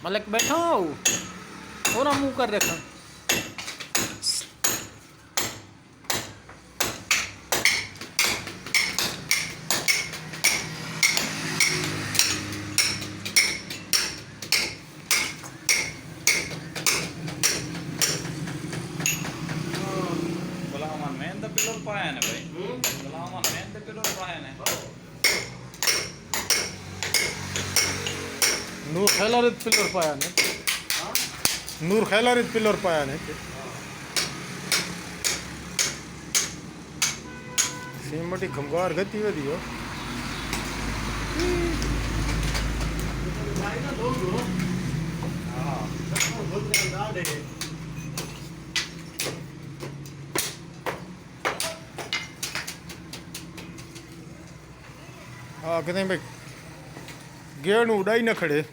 मलिक बैठो थोड़ा मुंह कर रखा Main the pillar पाया ने भाई गुलाम main the pillar पाया ने नूर खैलारित पिलर पाया ने नूर खैलारित पिलर पाया ने सीमटी खमगार गति वधी हो हाँ कहते भाई गेड़ उड़ाई न खड़े